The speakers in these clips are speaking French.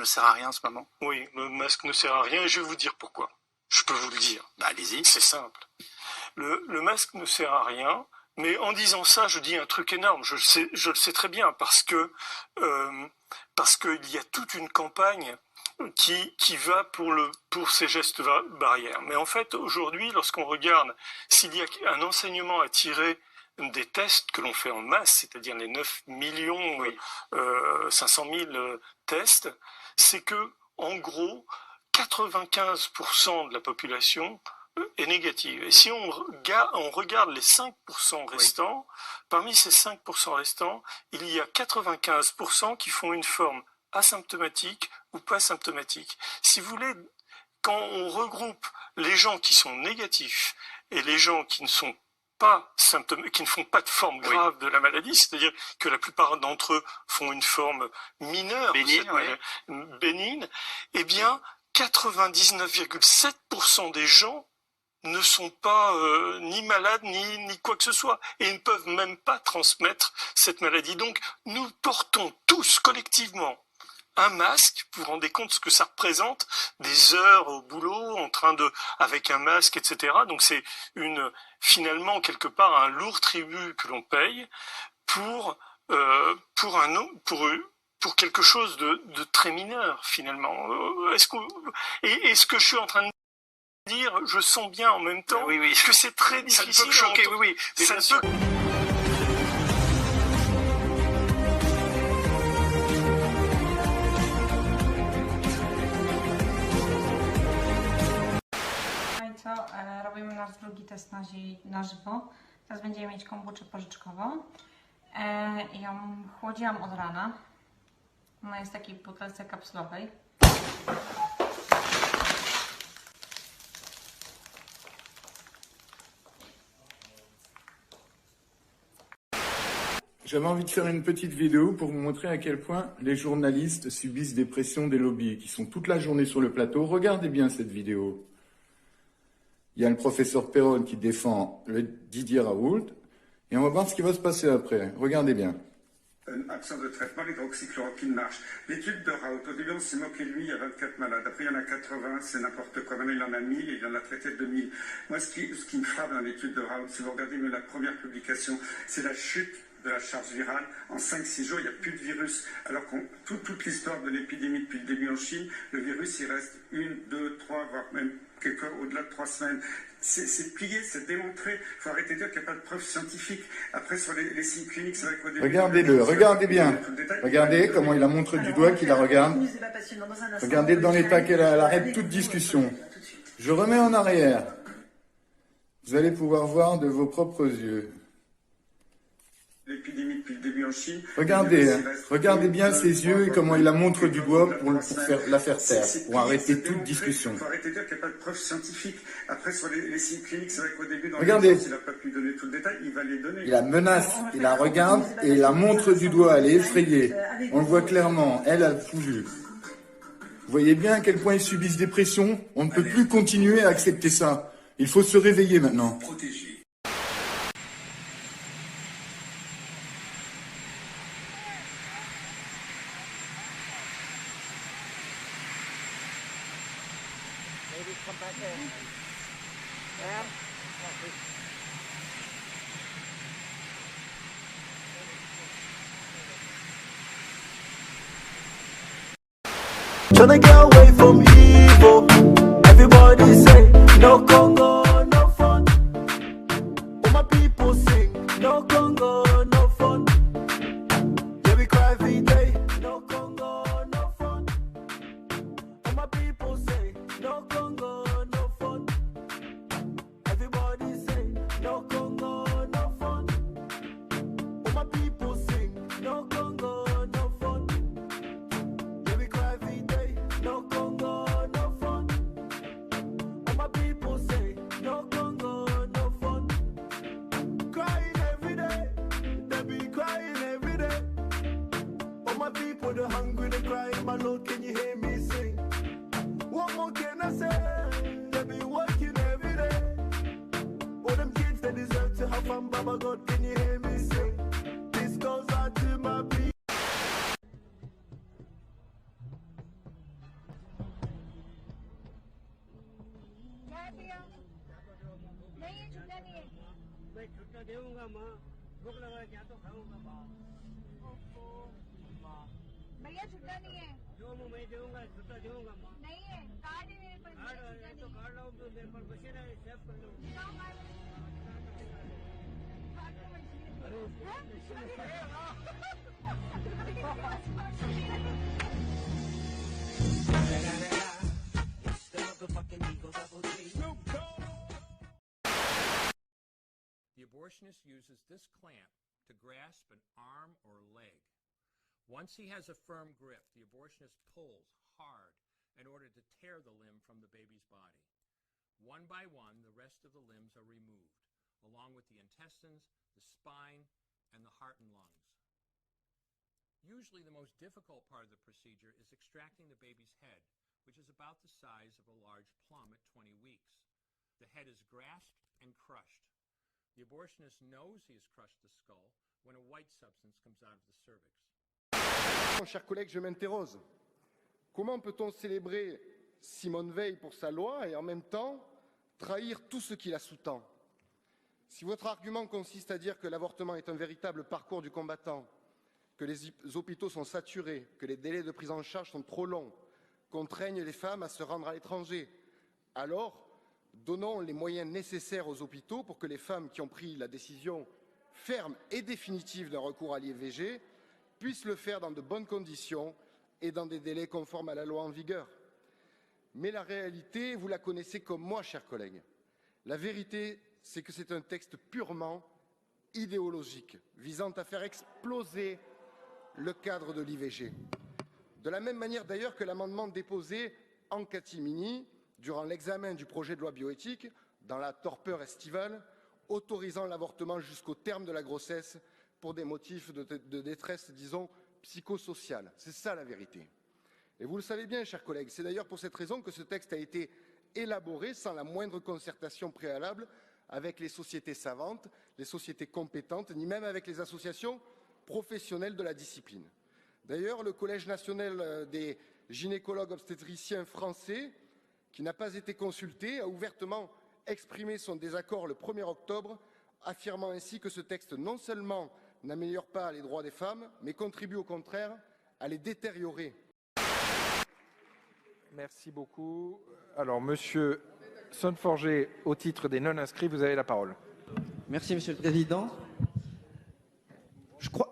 ne sert à rien en ce moment? Oui, le masque ne sert à rien et je vais vous dire pourquoi. Je peux vous le dire. Bah, allez-y. C'est simple. Le masque ne sert à rien, mais en disant ça, je dis un truc énorme. Je le sais très bien parce qu'il y a toute une campagne qui va pour ces gestes barrières. Mais en fait, aujourd'hui, lorsqu'on regarde s'il y a un enseignement à tirer des tests que l'on fait en masse, c'est-à-dire les 9 millions 500 000 tests, c'est que, en gros, 95% de la population est négative. Et si on regarde les 5% restants, parmi ces 5% restants, il y a 95% qui font une forme asymptomatique ou pas symptomatique. Si vous voulez, quand on regroupe les gens qui sont négatifs et les gens qui ne sont pas qui ne font pas de forme grave de la maladie, c'est-à-dire que la plupart d'entre eux font une forme mineure, bénigne, eh bien, 99,7% des gens ne sont pas ni malades ni quoi que ce soit et ne peuvent même pas transmettre cette maladie. Donc, nous portons tous collectivement un masque, vous vous rendez compte ce que ça représente, des heures au boulot, avec un masque, etc. Donc c'est finalement quelque part un lourd tribut que l'on paye pour quelque chose de très mineur finalement. Et ce que je suis en train de dire, je sens bien en même temps que c'est très difficile. Ça ne peut choquer, mais ça ne peut... Robimy nasz drugi test na żywo. Teraz będziemy mieć kombuczę porzeczkową. Ją chłodziłam od rana. Ona jest w takiej butelce kapsulowej. J'avais envie de faire une petite vidéo pour vous montrer à quel point les journalistes subissent des pressions des lobbies qui sont toute la journée sur le plateau. Regardez bien cette vidéo. Il y a le professeur Perron qui défend le Didier Raoult et on va voir ce qui va se passer après. Regardez bien. Une absence de traitement, l'hydroxychloroquine marche. L'étude de Raoult, au début on s'est moqué de lui, il y a 24 malades. Après il y en a 80, c'est n'importe quoi. Maintenant il en a 1000 et il en a traité 2000. Moi ce qui me frappe dans l'étude de Raoult, si vous regardez même la première publication, c'est la chute de la charge virale. En 5-6 jours, il n'y a plus de virus. Alors que toute l'histoire de l'épidémie depuis le début en Chine, le virus il reste 1, 2, 3, voire même au-delà de 3 semaines. C'est plié, c'est démontré. Il faut arrêter de dire qu'il n'y a pas de preuves scientifiques. Après, sur les signes cliniques, c'est vrai qu'au début... Regardez-le, regardez bien. Regardez comment il la montre du doigt, qu'il la regarde. Regardez dans l'état qu'elle arrête toute discussion. Je remets en arrière. Vous allez pouvoir voir de vos propres yeux. L'épidémie depuis le début en Chine. Regardez bien ses yeux et comment il la montre du doigt pour la faire taire, pour arrêter toute discussion. Il faut arrêter de dire qu'il n'y a pas de preuves scientifiques. Après, sur les signes cliniques, c'est vrai qu'au début, dans regardez, il n'a pas pu donner tout le détail, il va les donner. Il la menace, il la regarde et il la montre du doigt, elle est effrayée. On le voit clairement, elle a tout vu. Vous voyez bien à quel point ils subissent des pressions. On ne peut plus continuer à accepter ça. Il faut se réveiller maintenant. Come back in. And tryna get away from evil. Everybody say no Congo, no fun. All my people sing no Congo, no fun. Yeah, we cry every day. No Congo, no fun. All my people say no Congo, no fun. Everybody say no Congo, no fun. All my people sing no Congo, no fun. Yeah, we cry every day. No Congo, no fun. All my people say no Congo, no fun. Crying every day, they be crying every day. All my people, they're hungry, they're crying. My Lord, can you hear me sing? What more can I say? They be working every day. All them kids, they deserve to have fun. Baba God, can you hear me sing? This goes out to my people. दूंगा माँ, भूख लगा क्या तो खाऊंगा माँ। माँ, भैया छुट्टा नहीं है। जो मैं दूंगा छुट्टा दूंगा माँ। नहीं है, कार्ड है मेरे पास। कार्ड है तो कार्ड लाऊं तो मेरे पास मशीन है, सेव कर लो। The abortionist uses this clamp to grasp an arm or leg. Once he has a firm grip, the abortionist pulls hard in order to tear the limb from the baby's body. One by one, the rest of the limbs are removed, along with the intestines, the spine, and the heart and lungs. Usually the most difficult part of the procedure is extracting the baby's head, which is about the size of a large plum at 20 weeks. The head is grasped and crushed. The abortionist knows he has crushed the skull when a white substance comes out of the cervix. Chers collègues, je m'interroge. Comment peut-on célébrer Simone Veil pour sa loi et en même temps trahir tout ce qui la sous-tend? Si votre argument consiste à dire que l'avortement est un véritable parcours du combattant, que les hôpitaux sont saturés, que les délais de prise en charge sont trop longs, contraignent les femmes à se rendre à l'étranger, alors donnons les moyens nécessaires aux hôpitaux pour que les femmes qui ont pris la décision ferme et définitive d'un recours à l'IVG puissent le faire dans de bonnes conditions et dans des délais conformes à la loi en vigueur. Mais la réalité, vous la connaissez comme moi, chers collègues. La vérité, c'est que c'est un texte purement idéologique, visant à faire exploser le cadre de l'IVG. De la même manière d'ailleurs que l'amendement déposé en catimini durant l'examen du projet de loi bioéthique, dans la torpeur estivale, autorisant l'avortement jusqu'au terme de la grossesse pour des motifs de détresse, disons, psychosociale. C'est ça la vérité. Et vous le savez bien, chers collègues, c'est d'ailleurs pour cette raison que ce texte a été élaboré sans la moindre concertation préalable avec les sociétés savantes, les sociétés compétentes, ni même avec les associations professionnelles de la discipline. D'ailleurs, le Collège national des gynécologues obstétriciens français, qui n'a pas été consulté, a ouvertement exprimé son désaccord le 1er octobre, affirmant ainsi que ce texte non seulement n'améliore pas les droits des femmes, mais contribue au contraire à les détériorer. Merci beaucoup. Alors, Monsieur Sonneforger, au titre des non-inscrits, vous avez la parole. Merci, Monsieur le Président.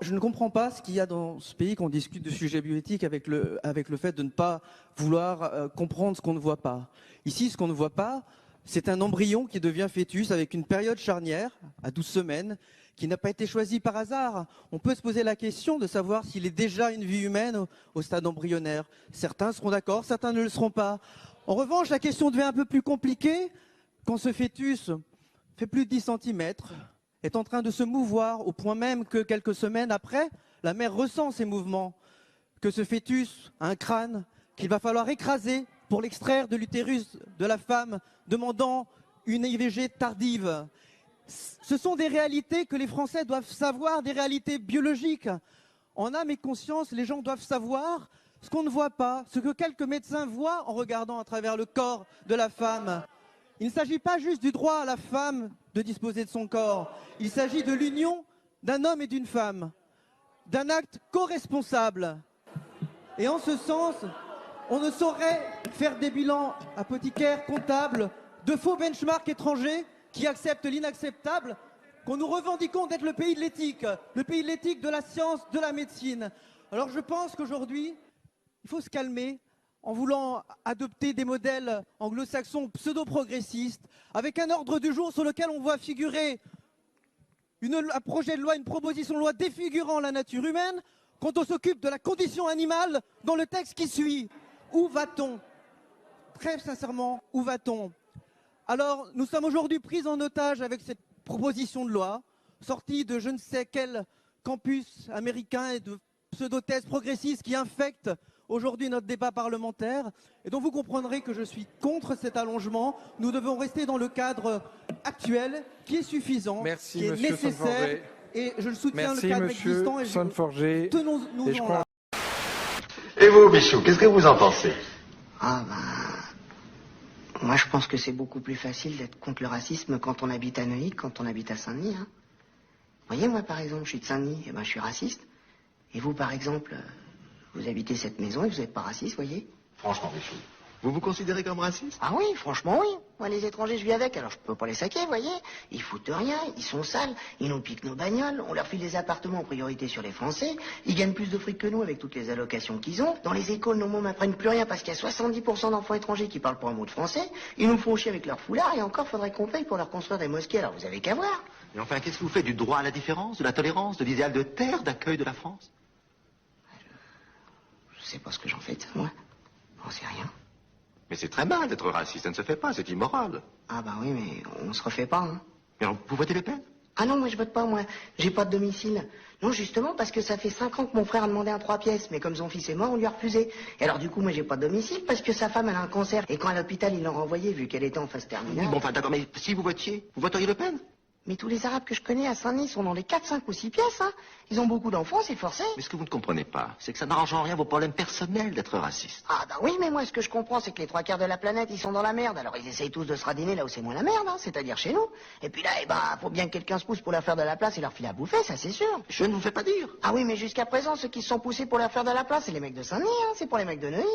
Je ne comprends pas ce qu'il y a dans ce pays qu'on discute de sujets bioéthiques avec le fait de ne pas vouloir comprendre ce qu'on ne voit pas. Ici, ce qu'on ne voit pas, c'est un embryon qui devient fœtus avec une période charnière, à 12 semaines, qui n'a pas été choisi par hasard. On peut se poser la question de savoir s'il est déjà une vie humaine au stade embryonnaire. Certains seront d'accord, certains ne le seront pas. En revanche, la question devient un peu plus compliquée quand ce fœtus fait plus de 10 cm, est en train de se mouvoir au point même que quelques semaines après, la mère ressent ces mouvements, que ce fœtus a un crâne qu'il va falloir écraser pour l'extraire de l'utérus de la femme demandant une IVG tardive. Ce sont des réalités que les Français doivent savoir, des réalités biologiques. En âme et conscience, les gens doivent savoir ce qu'on ne voit pas, ce que quelques médecins voient en regardant à travers le corps de la femme. Il ne s'agit pas juste du droit à la femme de disposer de son corps. Il s'agit de l'union d'un homme et d'une femme, d'un acte co-responsable. Et en ce sens, on ne saurait faire des bilans apothicaires, comptables, de faux benchmarks étrangers qui acceptent l'inacceptable, qu'on nous revendiquons d'être le pays de l'éthique, de la science, de la médecine. Alors je pense qu'aujourd'hui, il faut se calmer en voulant adopter des modèles anglo-saxons pseudo-progressistes, avec un ordre du jour sur lequel on voit figurer un projet de loi, une proposition de loi défigurant la nature humaine, quand on s'occupe de la condition animale dans le texte qui suit. Où va-t-on? Très sincèrement, où va-t-on? Alors, nous sommes aujourd'hui pris en otage avec cette proposition de loi, sortie de je ne sais quel campus américain et de pseudo-thèses progressistes qui infectent aujourd'hui notre débat parlementaire. Et donc vous comprendrez que je suis contre cet allongement. Nous devons rester dans le cadre actuel qui est suffisant, Merci, qui est Monsieur nécessaire. Sonneforger. Et je le soutiens, Merci, le cadre Monsieur existant. Et Sonneforger. tenons-nous-en là. Et vous, Bichou, qu'est-ce que vous en pensez? Ah ben, moi je pense que c'est beaucoup plus facile d'être contre le racisme quand on habite à Neuilly que quand on habite à Saint-Denis. Hein. voyez, moi, par exemple, je suis de Saint-Denis, et ben, je suis raciste. Et vous, par exemple, vous habitez cette maison et vous n'êtes pas raciste, voyez? Franchement, Michou, vous vous considérez comme raciste? Ah oui, franchement, oui. Moi, les étrangers, je vis avec, alors je peux pas les saquer, voyez. Ils foutent rien, ils sont sales, ils nous piquent nos bagnoles, on leur file des appartements en priorité sur les Français, ils gagnent plus de fric que nous avec toutes les allocations qu'ils ont. Dans les écoles, nos mômes n'apprennent plus rien parce qu'il y a 70% d'enfants étrangers qui parlent pas un mot de français. Ils nous font chier avec leur foulard et encore faudrait qu'on paye pour leur construire des mosquées, alors vous avez qu'à voir. Mais enfin, qu'est-ce que vous faites du droit à la différence, de la tolérance, de l'idéal de terre d'accueil de la France? Je sais pas ce que j'en fais de ça, moi. J'en sais rien. Mais c'est très mal d'être raciste, ça ne se fait pas, c'est immoral. Ah bah oui, mais on se refait pas, hein. Mais alors, vous votez Le Pen? Ah non, moi je vote pas, moi. J'ai pas de domicile. Non, justement, parce que ça fait 5 ans que mon frère a demandé un 3 pièces, mais comme son fils est mort, on lui a refusé. Et alors du coup, moi j'ai pas de domicile parce que sa femme elle a un cancer. Et quand à l'hôpital, ils l'ont renvoyée vu qu'elle était en phase terminale. Bon, enfin, d'accord, mais si vous votiez, vous voteriez Le Pen? Mais tous les Arabes que je connais à Saint-Denis sont dans les 4, 5 ou 6 pièces, hein. Ils ont beaucoup d'enfants, c'est forcé. Mais ce que vous ne comprenez pas, c'est que ça n'arrange en rien vos problèmes personnels d'être raciste. Ah bah oui, mais moi ce que je comprends, c'est que les 3 quarts de la planète, ils sont dans la merde. Alors ils essayent tous de se radiner là où c'est moins la merde, hein, c'est-à-dire chez nous. Et puis là, eh ben, faut bien que quelqu'un se pousse pour leur faire de la place et leur filer à bouffer, ça c'est sûr. Je ne vous fais pas dire. Ah oui, mais jusqu'à présent, ceux qui se sont poussés pour leur faire de la place, c'est les mecs de Saint-Denis, hein, c'est pour les mecs de Neuilly.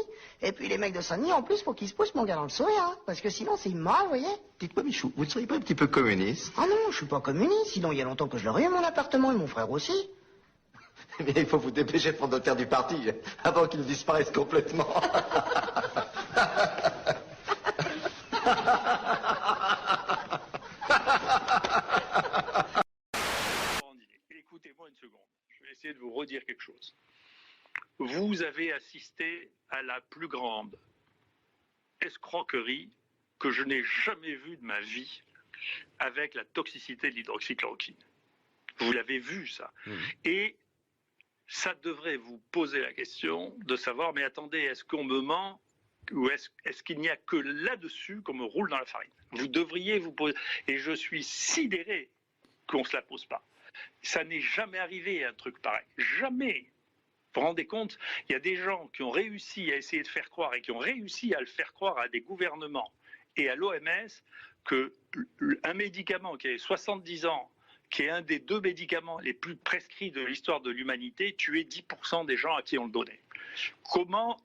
Et puis les mecs de Saint-Denis, en plus, faut qu'ils se poussent, mon gars, dans le sourire, hein, parce que sinon c'est immoral, vous voyez. Dites-moi, Michou, vous ne seriez pas un petit peu communiste? Ah non, je suis pas communiste, sinon il y a longtemps que je l'aurais eu, mon appartement, et mon frère aussi. Mais il faut vous dépêcher de prendre le terre du parti avant qu'il disparaisse complètement. Écoutez-moi une seconde, je vais essayer de vous redire quelque chose. Vous avez assisté à la plus grande escroquerie que je n'ai jamais vue de ma vie avec la toxicité de l'hydroxychloroquine. Vous l'avez vu, ça. Et ça devrait vous poser la question de savoir, mais attendez, est-ce qu'on me ment ou est-ce qu'il n'y a que là-dessus qu'on me roule dans la farine? Vous devriez vous poser... Et je suis sidéré qu'on ne se la pose pas. Ça n'est jamais arrivé, un truc pareil. Jamais. Vous vous rendez compte? Il y a des gens qui ont réussi à essayer de faire croire et qui ont réussi à le faire croire à des gouvernements et à l'OMS qu'un médicament qui a 70 ans, qui est un des 2 médicaments les plus prescrits de l'histoire de l'humanité, tuait 10% des gens à qui on le donnait. Comment...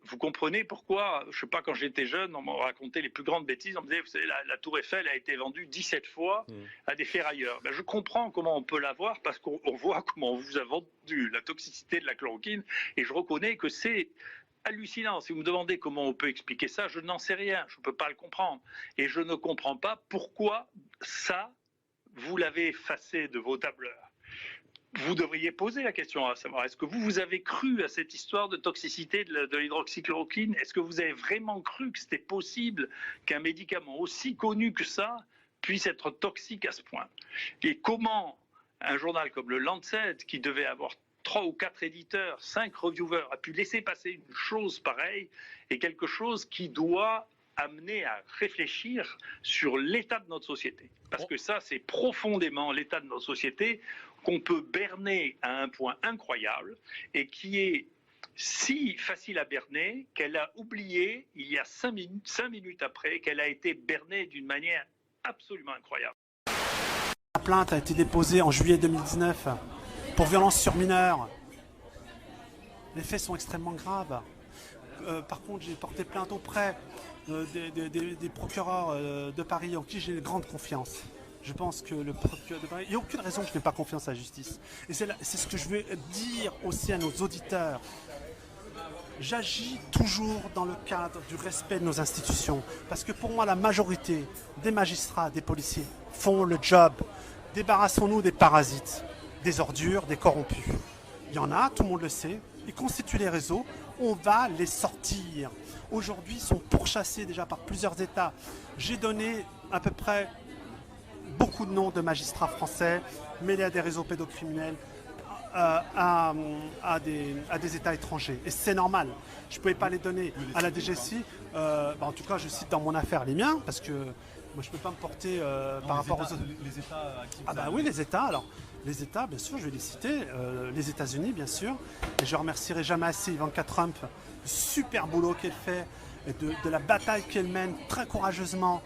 Vous comprenez pourquoi, je ne sais pas, quand j'étais jeune, on m'a raconté les plus grandes bêtises. On me disait, vous savez, la Tour Eiffel a été vendue 17 fois à des ferrailleurs. Ben, je comprends comment on peut l'avoir parce qu'on voit comment on vous a vendu la toxicité de la chloroquine et je reconnais que c'est hallucinant. Si vous me demandez comment on peut expliquer ça, je n'en sais rien. Je ne peux pas le comprendre. Et je ne comprends pas pourquoi ça, vous l'avez effacé de vos tableurs. Vous devriez poser la question à savoir, est-ce que vous avez cru à cette histoire de toxicité de l'hydroxychloroquine? Est-ce que vous avez vraiment cru que c'était possible qu'un médicament aussi connu que ça puisse être toxique à ce point? Et comment un journal comme le Lancet, qui devait avoir 3 ou 4 éditeurs, 5 reviewers, a pu laisser passer une chose pareille, est quelque chose qui doit amener à réfléchir sur l'état de notre société. Parce que ça, c'est profondément l'état de notre société qu'on peut berner à un point incroyable et qui est si facile à berner qu'elle a oublié, il y a 5 minutes après, qu'elle a été bernée d'une manière absolument incroyable. La plainte a été déposée en juillet 2019 pour violence sur mineurs. Les faits sont extrêmement graves. Par contre, j'ai porté plainte auprès des procureurs de Paris en qui j'ai une grande confiance. Je pense que le procureur de Paris... Il n'y a aucune raison que je n'ai pas confiance à la justice. Et c'est ce que je veux dire aussi à nos auditeurs. J'agis toujours dans le cadre du respect de nos institutions. Parce que pour moi, la majorité des magistrats, des policiers font le job. Débarrassons-nous des parasites, des ordures, des corrompus. Il y en a, tout le monde le sait. Ils constituent les réseaux. On va les sortir. Aujourd'hui, ils sont pourchassés déjà par plusieurs États. J'ai donné à peu près beaucoup de noms de magistrats français mêlés à des réseaux pédocriminels, à des États étrangers. Et c'est normal. Je ne pouvais pas les donner à la DGSI. En tout cas, je cite dans mon affaire les miens, parce que moi, je ne peux pas me porter par rapport aux autres. Les États à qui vous Ah bah oui, les États. Alors, les États, bien sûr, je vais les citer. Les États-Unis, bien sûr. Et je remercierai jamais assez Ivanka Trump. Super boulot qu'elle fait. et de la bataille qu'elle mène très courageusement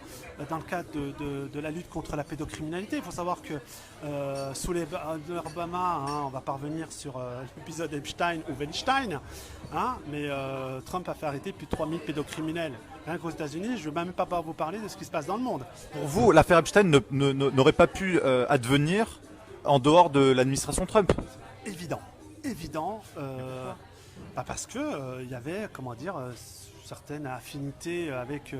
dans le cadre de la lutte contre la pédocriminalité. Il faut savoir que sous les Obama, hein, on va pas revenir sur l'épisode Epstein ou Weinstein, hein, mais Trump a fait arrêter plus de 3000 pédocriminels. Rien qu'aux États-Unis, je ne vais même pas vous parler de ce qui se passe dans le monde. Pour vous, l'affaire Epstein n'aurait pas pu advenir en dehors de l'administration Trump? Évident, parce que il y avait, comment dire, certaines affinités avec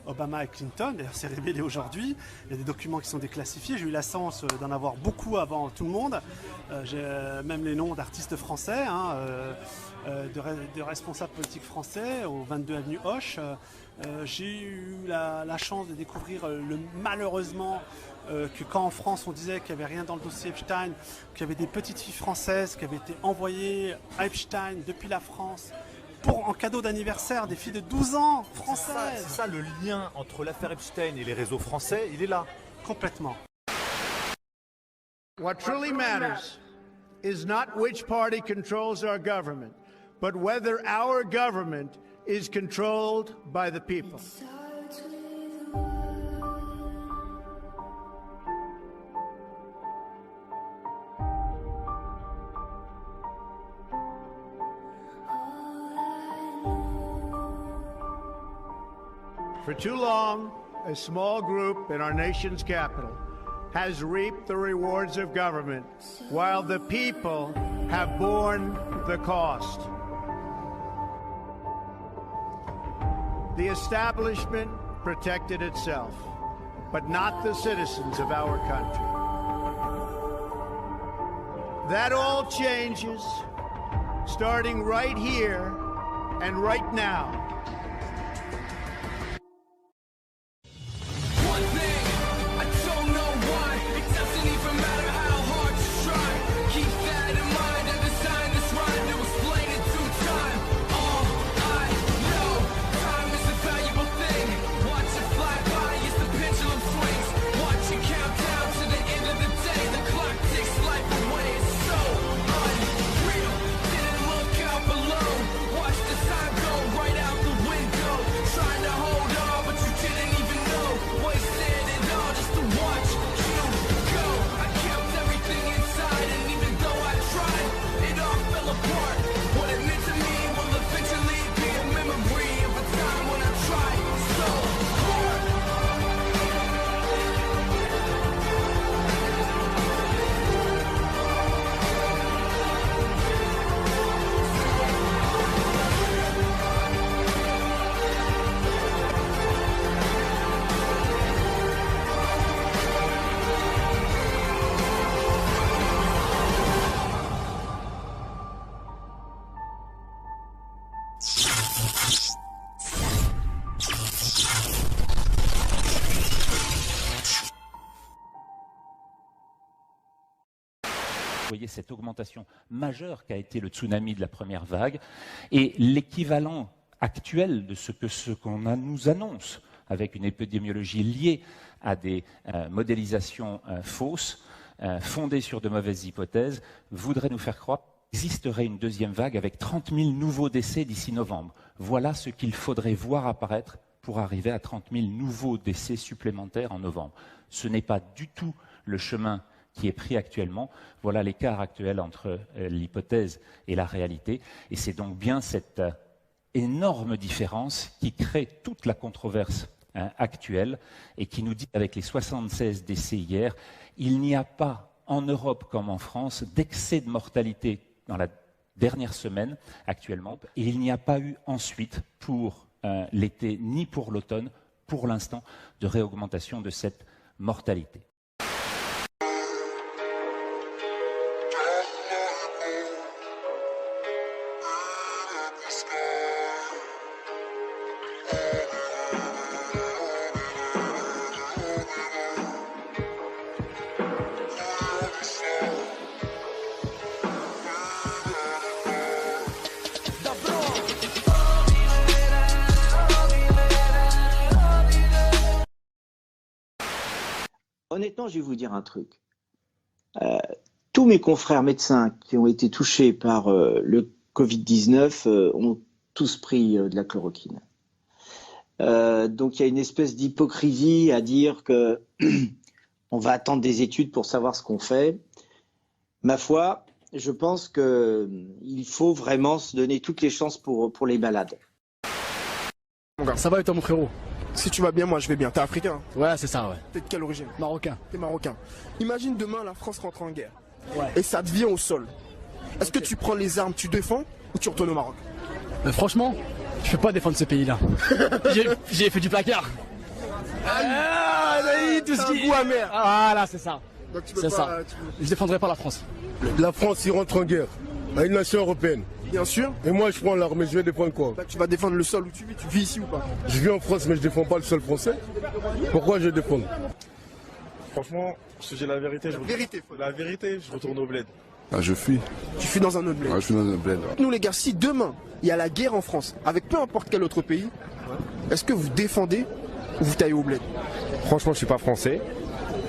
Obama et Clinton. D'ailleurs, c'est révélé aujourd'hui. Il y a des documents qui sont déclassifiés. J'ai eu la chance d'en avoir beaucoup avant tout le monde. J'ai même les noms d'artistes français, hein, de responsables politiques français au 22 avenue Hoche. J'ai eu la chance de découvrir malheureusement que quand en France on disait qu'il n'y avait rien dans le dossier Epstein, qu'il y avait des petites filles françaises qui avaient été envoyées à Epstein depuis la France en cadeau d'anniversaire, des filles de 12 ans françaises. C'est ça le lien entre l'affaire Epstein et les réseaux français, il est là. Complètement. What truly matters is not which party controls our government, but whether our government is controlled by the people. For too long, a small group in our nation's capital has reaped the rewards of government while the people have borne the cost. The establishment protected itself, but not the citizens of our country. That all changes starting right here and right now. Vous voyez cette augmentation majeure qu'a été le tsunami de la première vague et l'équivalent actuel de ce qu'on nous annonce avec une épidémiologie liée à des modélisations fausses, fondées sur de mauvaises hypothèses, voudrait nous faire croire qu'il existerait une deuxième vague avec 30 000 nouveaux décès d'ici novembre. Voilà ce qu'il faudrait voir apparaître pour arriver à 30 000 nouveaux décès supplémentaires en novembre. Ce n'est pas du tout le chemin qui est pris actuellement. Voilà l'écart actuel entre l'hypothèse et la réalité. Et c'est donc bien cette énorme différence qui crée toute la controverse actuelle et qui nous dit, avec les 76 décès hier, il n'y a pas en Europe comme en France d'excès de mortalité dans la dernière semaine actuellement. Et il n'y a pas eu ensuite pour l'été ni pour l'automne, pour l'instant, de réaugmentation de cette mortalité. Honnêtement, je vais vous dire un truc. Tous mes confrères médecins qui ont été touchés par le Covid-19 ont tous pris de la chloroquine. Donc il y a une espèce d'hypocrisie à dire que on va attendre des études pour savoir ce qu'on fait. Ma foi, je pense qu'il faut vraiment se donner toutes les chances pour les malades. Ça va et toi mon frérot? Si tu vas bien, moi je vais bien. T'es africain? Ouais, c'est ça, ouais. T'es de quelle origine? Marocain. T'es marocain. Imagine demain la France rentre en guerre. Ouais. Et ça te vient au sol. Est-ce que tu prends les armes, tu défends ou tu retournes au Maroc? Franchement, je peux pas défendre ce pays-là. J'ai fait du placard. Tout ce qui... goût amer. Voilà, c'est ça. Donc tu peux C'est pas, ça. Je défendrai pas la France. La France, il rentre en guerre à une nation européenne. Bien sûr. Et moi, je prends l'armée, je vais défendre quoi? Bah, tu vas défendre le sol où tu vis. Tu vis ici ou pas? Je vis en France, mais je défends pas le sol français. Pourquoi je défends? Franchement, je te dis la vérité. La vérité, je retourne au bled. Ah, je fuis. Tu fuis dans un autre bled. Ah, je suis dans un bled. Nous les gars, si demain il y a la guerre en France, avec peu importe quel autre pays, est-ce que vous défendez ou vous taillez au bled? Franchement, je suis pas français.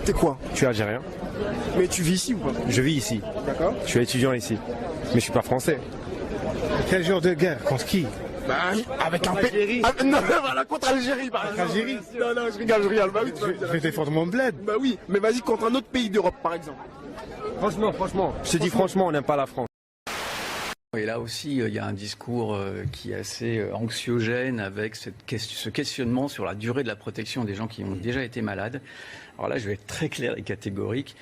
T'es quoi? Je suis algérien. Mais tu vis ici ou pas? Je vis ici. D'accord. Je suis étudiant ici. Mais je suis pas français. Quel genre de guerre? Contre qui? Bah, avec un pays. Non, voilà, contre Algérie, par exemple. Algérie? Non, je rigole. Bah oui, je vais défendre mon bled. Bah oui, mais vas-y contre un autre pays d'Europe, par exemple. Franchement, je te dis franchement, on n'aime pas la France. Et là aussi, il y a un discours qui est assez anxiogène avec ce questionnement sur la durée de la protection des gens qui ont déjà été malades. Alors là, je vais être très clair et catégorique.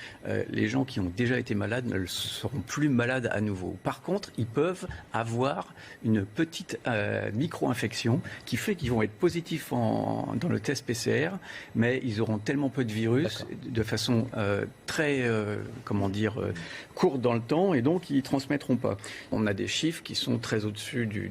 Les gens qui ont déjà été malades ne seront plus malades à nouveau. Par contre, ils peuvent avoir une petite micro-infection qui fait qu'ils vont être positifs dans le test PCR, mais ils auront tellement peu de virus de façon très, courte dans le temps, et donc ils ne transmettront pas. On a des chiffres qui sont très au-dessus du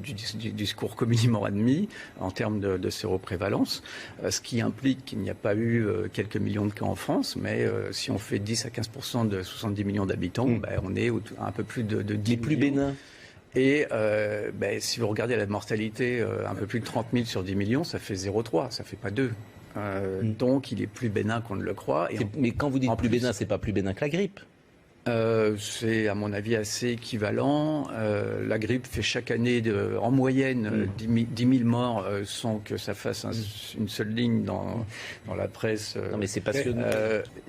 discours communément admis en termes de séroprévalence, ce qui implique qu'il n'y a pas eu quelques millions de cas en France, mais si on fait 10 à 15% de 70 millions d'habitants, on est un peu plus de 10 plus millions. bénin. Et si vous regardez la mortalité, un peu plus de 30 000 sur 10 millions, ça fait 0,3, ça fait pas 2. Donc il est plus bénin qu'on ne le croit. Mais quand vous dites plus bénin, c'est pas plus bénin que la grippe? C'est à mon avis assez équivalent. La grippe fait chaque année en moyenne 10 000 morts sans que ça fasse une seule ligne dans la presse. Non mais c'est passionnant.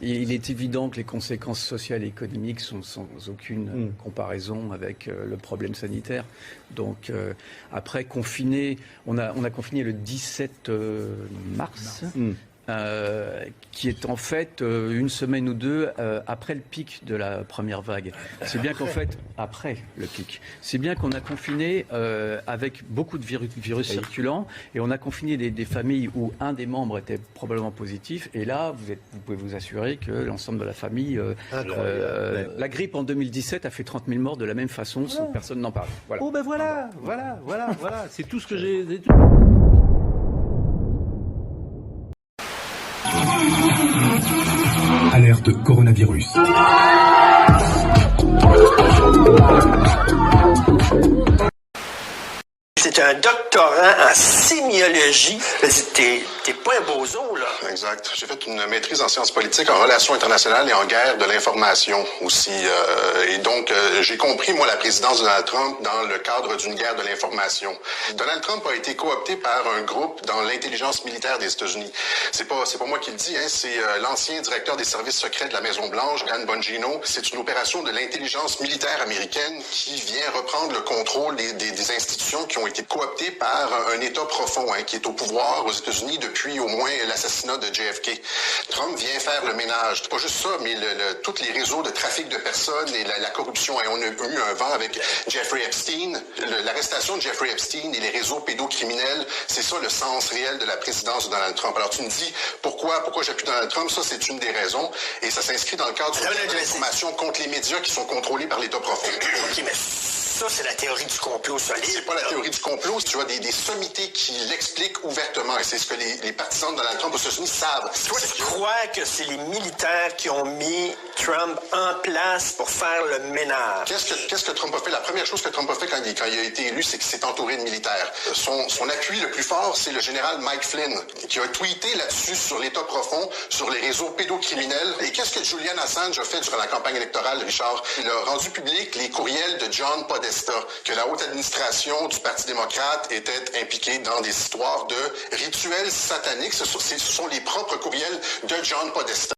Il est évident que les conséquences sociales et économiques sont sans aucune comparaison avec le problème sanitaire. Donc après confiné, on a confiné le 17 mars. Qui est en fait une semaine ou deux après le pic de la première vague. C'est bien qu'en fait, après le pic, c'est bien qu'on a confiné avec beaucoup de virus circulants, et on a confiné des familles où un des membres était probablement positif, et là, vous pouvez vous assurer que l'ensemble de la famille... la grippe en 2017 a fait 30 000 morts de la même façon, sans personne n'en parle. Voilà. Oh ben voilà, c'est tout ce que j'ai... Alerte coronavirus. C'est un doctorant en sémiologie. T'es pas un bozo, là. Exact. J'ai fait une maîtrise en sciences politiques, en relations internationales et en guerre de l'information aussi. Et donc, j'ai compris, moi, la présidence de Donald Trump dans le cadre d'une guerre de l'information. Donald Trump a été coopté par un groupe dans l'intelligence militaire des États-Unis. C'est pas moi qui le dis, hein, c'est l'ancien directeur des services secrets de la Maison-Blanche, Dan Bongino. C'est une opération de l'intelligence militaire américaine qui vient reprendre le contrôle des institutions qui ont été cooptées par un État profond, hein, qui est au pouvoir aux États-Unis depuis au moins l'assassinat de JFK. Trump vient faire le ménage. Pas juste ça, mais tous les réseaux de trafic de personnes et la corruption. Et on a eu un vent avec Jeffrey Epstein. L'arrestation de Jeffrey Epstein et les réseaux pédocriminels, c'est ça le sens réel de la présidence de Donald Trump. Alors tu me dis, pourquoi j'appuie Donald Trump? Ça, c'est une des raisons. Et ça s'inscrit dans le cadre de l'information contre les médias qui sont contrôlés par l'État profond. OK, mais ça, c'est la théorie du complot solide. C'est pas la théorie du complot. Tu vois, des sommités qui l'expliquent ouvertement. Et c'est ce que les partisans de Donald Trump aux États-Unis savent. Toi, tu crois que c'est les militaires qui ont Trump en place pour faire le ménage. Qu'est-ce que Trump a fait? La première chose que Trump a fait quand il a été élu, c'est qu'il s'est entouré de militaires. Son appui le plus fort, c'est le général Mike Flynn, qui a tweeté là-dessus sur l'État profond, sur les réseaux pédocriminels. Et qu'est-ce que Julian Assange a fait durant la campagne électorale, Richard? Il a rendu public les courriels de John Podesta, que la haute administration du Parti démocrate était impliquée dans des histoires de rituels sataniques. Ce sont les propres courriels de John Podesta.